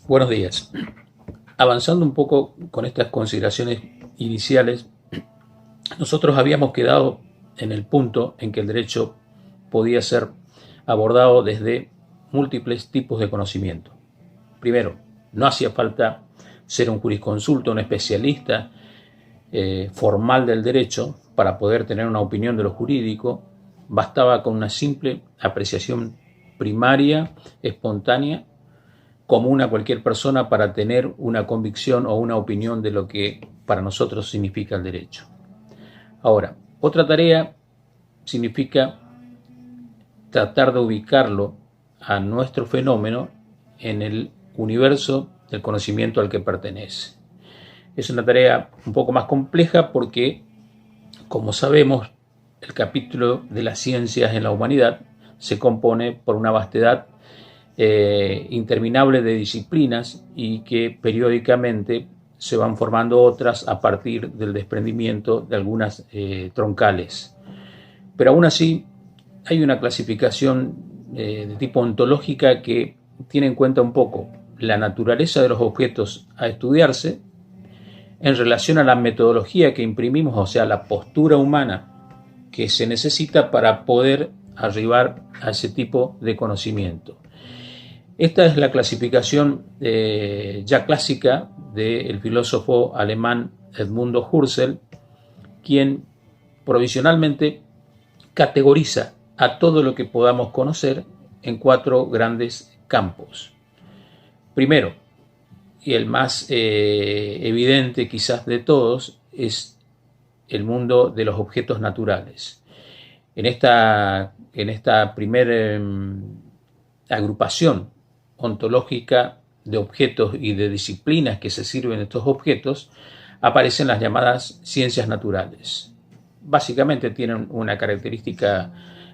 Buenos días. Avanzando un poco con estas consideraciones iniciales, nosotros habíamos quedado en el punto en que el derecho podía ser abordado desde múltiples tipos de conocimiento. Primero, no hacía falta ser un jurisconsulto, un especialista formal del derecho para poder tener una opinión de lo jurídico. Bastaba con una simple apreciación primaria, espontánea, común a cualquier persona para tener una convicción o una opinión de lo que para nosotros significa el derecho. Ahora, otra tarea significa tratar de ubicarlo a nuestro fenómeno en el universo del conocimiento al que pertenece. Es una tarea un poco más compleja porque, como sabemos, el capítulo de las ciencias en la humanidad se compone por una vastedad interminable de disciplinas y que periódicamente se van formando otras a partir del desprendimiento de algunas troncales. Pero aún así hay una clasificación de tipo ontológica que tiene en cuenta un poco la naturaleza de los objetos a estudiarse en relación a la metodología que imprimimos, o sea, la postura humana que se necesita para poder arribar a ese tipo de conocimiento. Esta es la clasificación ya clásica del filósofo alemán Edmundo Husserl, quien provisionalmente categoriza a todo lo que podamos conocer en 4 grandes campos. Primero, y el más evidente quizás de todos, es el mundo de los objetos naturales. En esta primera agrupación ontológica de objetos y de disciplinas que se sirven de estos objetos, aparecen las llamadas ciencias naturales. Básicamente tienen una característica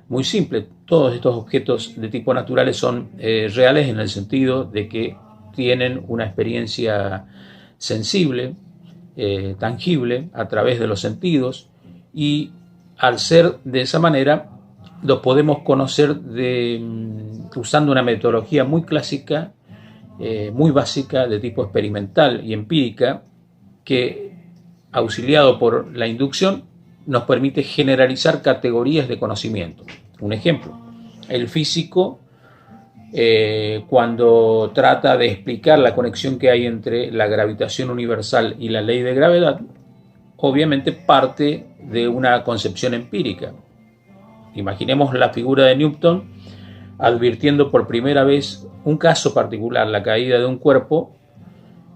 muy simple. Todos estos objetos de tipo naturales son reales en el sentido de que tienen una experiencia sensible, tangible, a través de los sentidos, y al ser de esa manera, los podemos conocer usando una metodología muy clásica, muy básica, de tipo experimental y empírica, que, auxiliado por la inducción, nos permite generalizar categorías de conocimiento. Un ejemplo, el físico, cuando trata de explicar la conexión que hay entre la gravitación universal y la ley de gravedad, obviamente parte de una concepción empírica. Imaginemos la figura de Newton advirtiendo por primera vez un caso particular, la caída de un cuerpo,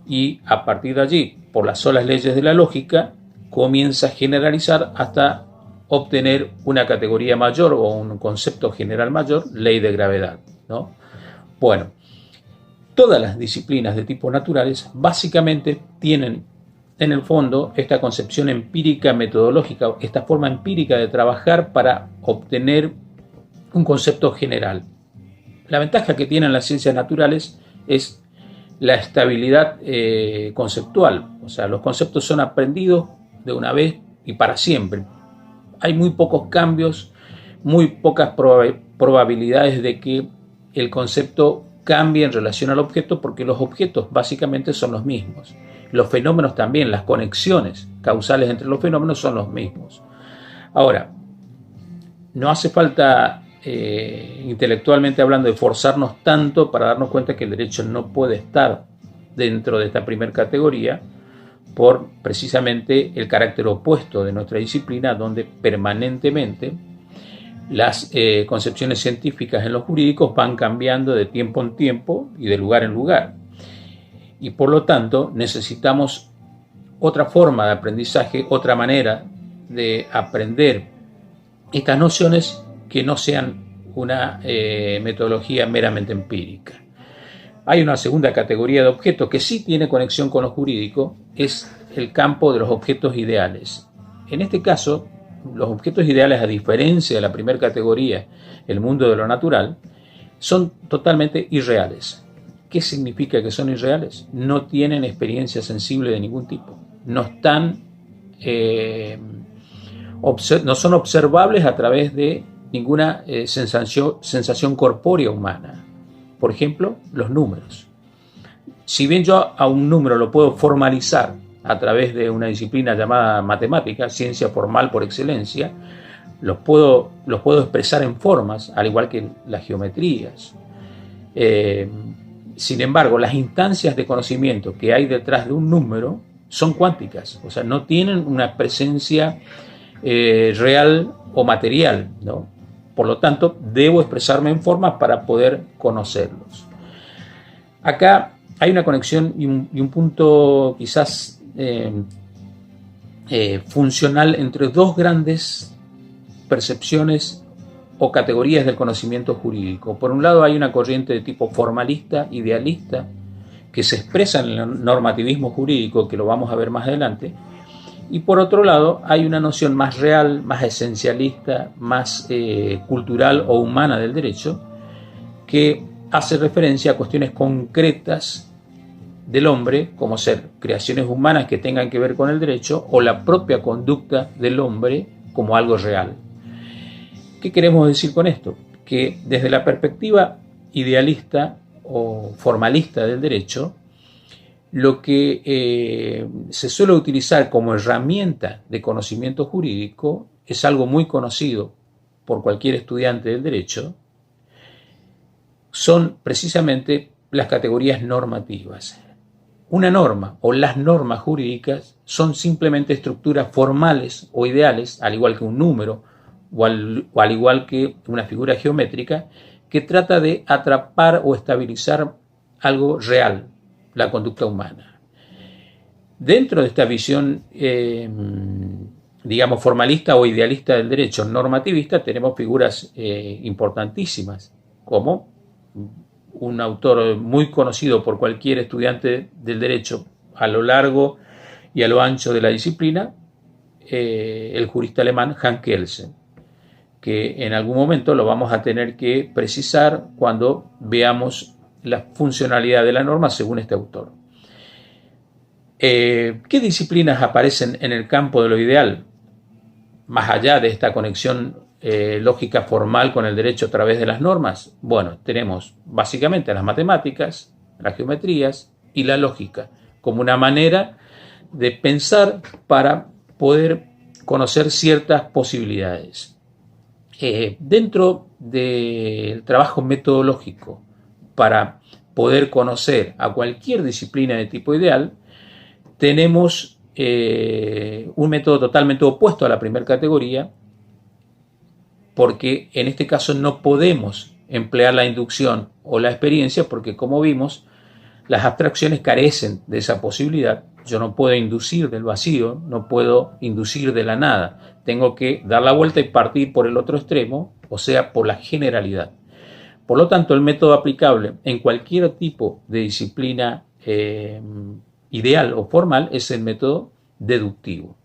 y a partir de allí, por las solas leyes de la lógica, comienza a generalizar hasta obtener una categoría mayor o un concepto general mayor, ley de gravedad, ¿no? Bueno, todas las disciplinas de tipo naturales básicamente tienen en el fondo esta concepción empírica metodológica, esta forma empírica de trabajar para obtener un concepto general. La ventaja que tienen las ciencias naturales es la estabilidad conceptual, o sea, los conceptos son aprendidos de una vez y para siempre. Hay muy pocos cambios, muy pocas probabilidades de que el concepto cambie en relación al objeto, porque los objetos básicamente son los mismos. Los fenómenos también, las conexiones causales entre los fenómenos son los mismos. Ahora, no hace falta intelectualmente hablando de forzarnos tanto para darnos cuenta que el derecho no puede estar dentro de esta primera categoría por precisamente el carácter opuesto de nuestra disciplina, donde permanentemente las concepciones científicas en los jurídicos van cambiando de tiempo en tiempo y de lugar en lugar. Y por lo tanto necesitamos otra forma de aprendizaje, otra manera de aprender estas nociones que no sean una metodología meramente empírica. Hay una segunda categoría de objetos que sí tiene conexión con lo jurídico, es el campo de los objetos ideales. En este caso, los objetos ideales, a diferencia de la primera categoría, el mundo de lo natural, son totalmente irreales. ¿Qué significa que son irreales? No tienen experiencia sensible de ningún tipo. No son observables a través de ninguna sensación corpórea humana. Por ejemplo, los números. si bien yo a un número lo puedo formalizar a través de una disciplina llamada matemática, ciencia formal por excelencia, los puedo expresar en formas, al igual que las geometrías. Sin embargo, las instancias de conocimiento que hay detrás de un número son cuánticas, o sea, no tienen una presencia real o material, ¿no? Por lo tanto, debo expresarme en formas para poder conocerlos. Acá hay una conexión y un punto quizás funcional entre dos grandes percepciones o categorías del conocimiento jurídico. Por un lado hay una corriente de tipo formalista, idealista, que se expresa en el normativismo jurídico, que lo vamos a ver más adelante, y por otro lado hay una noción más real, más esencialista, más cultural o humana del derecho, que hace referencia a cuestiones concretas del hombre, como ser creaciones humanas que tengan que ver con el derecho, o la propia conducta del hombre como algo real. ¿Qué queremos decir con esto? Que desde la perspectiva idealista o formalista del derecho, lo que se suele utilizar como herramienta de conocimiento jurídico es algo muy conocido por cualquier estudiante del derecho, son precisamente las categorías normativas. Una norma o las normas jurídicas son simplemente estructuras formales o ideales, al igual que un número o al igual que una figura geométrica, que trata de atrapar o estabilizar algo real, la conducta humana. Dentro de esta visión, digamos, formalista o idealista del derecho normativista, tenemos figuras importantísimas, como un autor muy conocido por cualquier estudiante del derecho a lo largo y a lo ancho de la disciplina, el jurista alemán Hans Kelsen, que en algún momento lo vamos a tener que precisar cuando veamos la funcionalidad de la norma según este autor. ¿Qué disciplinas aparecen en el campo de lo ideal? Más allá de esta conexión lógica formal con el derecho a través de las normas, bueno, tenemos básicamente las matemáticas, las geometrías y la lógica, como una manera de pensar para poder conocer ciertas posibilidades. Dentro del trabajo metodológico para poder conocer a cualquier disciplina de tipo ideal, tenemos un método totalmente opuesto a la primera categoría, porque en este caso no podemos emplear la inducción o la experiencia, porque como vimos, las abstracciones carecen de esa posibilidad. Yo no puedo inducir del vacío, no puedo inducir de la nada. Tengo que dar la vuelta y partir por el otro extremo, o sea, por la generalidad. Por lo tanto, el método aplicable en cualquier tipo de disciplina ideal o formal es el método deductivo,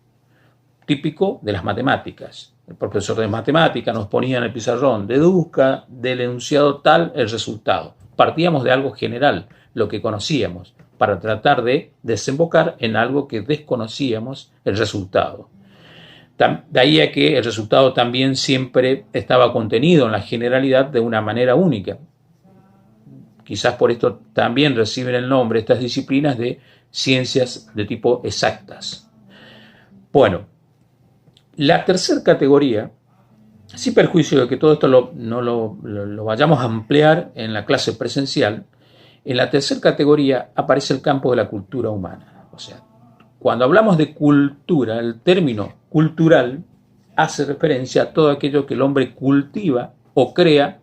típico de las matemáticas. El profesor de matemáticas nos ponía en el pizarrón: deduzca del enunciado tal el resultado. Partíamos de algo general, lo que conocíamos, para tratar de desembocar en algo que desconocíamos el resultado. De ahí a que el resultado también siempre estaba contenido en la generalidad de una manera única. Quizás por esto también reciben el nombre estas disciplinas de ciencias de tipo exactas. Bueno, la tercera categoría, sin perjuicio de que todo esto no lo vayamos a ampliar en la clase presencial, en la tercera categoría aparece el campo de la cultura humana. O sea, cuando hablamos de cultura, el término cultural hace referencia a todo aquello que el hombre cultiva o crea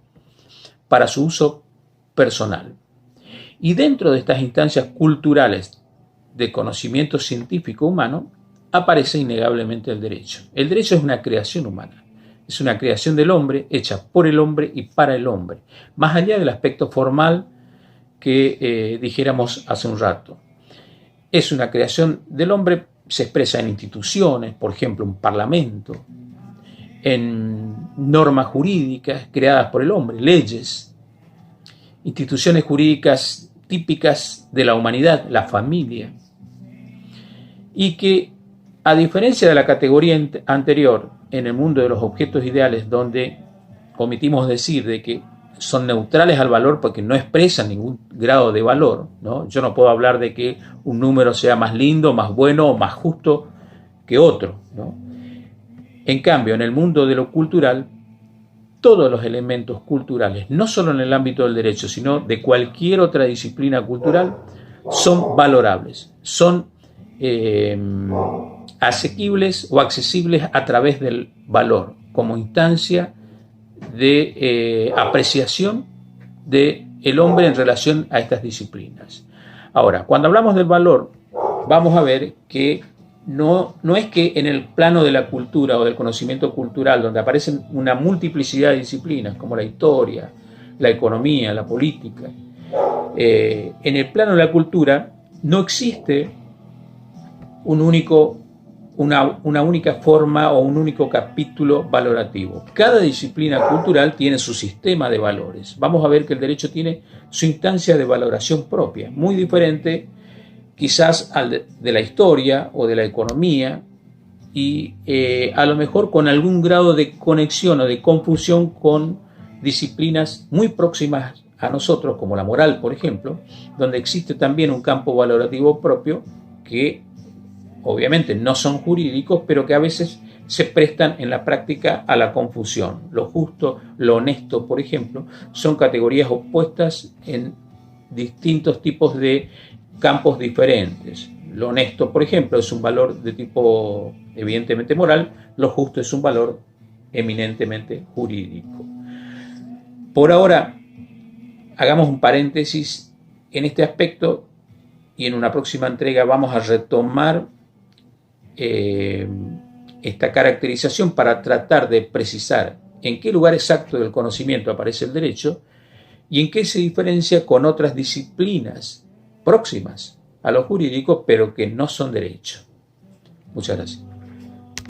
para su uso personal. Y dentro de estas instancias culturales de conocimiento científico humano aparece innegablemente el derecho. El derecho es una creación humana, es una creación del hombre hecha por el hombre y para el hombre, más allá del aspecto formal que dijéramos hace un rato. Es una creación del hombre, se expresa en instituciones, por ejemplo, un parlamento, en normas jurídicas creadas por el hombre, leyes, instituciones jurídicas típicas de la humanidad, la familia, y que, a diferencia de la categoría anterior, en el mundo de los objetos ideales, donde omitimos decir de que son neutrales al valor porque no expresan ningún grado de valor, ¿no? Yo no puedo hablar de que un número sea más lindo, más bueno o más justo que otro, ¿no? En cambio, en el mundo de lo cultural, todos los elementos culturales, no solo en el ámbito del derecho, sino de cualquier otra disciplina cultural, son valorables, son asequibles o accesibles a través del valor, como instancia de apreciación del hombre en relación a estas disciplinas. Ahora, cuando hablamos del valor, vamos a ver que no es que en el plano de la cultura o del conocimiento cultural, donde aparecen una multiplicidad de disciplinas, como la historia, la economía, la política, en el plano de la cultura no existe una única forma o un único capítulo valorativo. Cada disciplina cultural tiene su sistema de valores. Vamos a ver que el derecho tiene su instancia de valoración propia, muy diferente quizás al de la historia o de la economía, y a lo mejor con algún grado de conexión o de confusión con disciplinas muy próximas a nosotros, como la moral, por ejemplo, donde existe también un campo valorativo propio que obviamente no son jurídicos, pero que a veces se prestan en la práctica a la confusión. Lo justo, lo honesto, por ejemplo, son categorías opuestas en distintos tipos de campos diferentes. Lo honesto, por ejemplo, es un valor de tipo evidentemente moral, lo justo es un valor eminentemente jurídico. Por ahora, hagamos un paréntesis en este aspecto y en una próxima entrega vamos a retomar esta caracterización para tratar de precisar en qué lugar exacto del conocimiento aparece el derecho y en qué se diferencia con otras disciplinas próximas a lo jurídico, pero que no son derecho. Muchas gracias.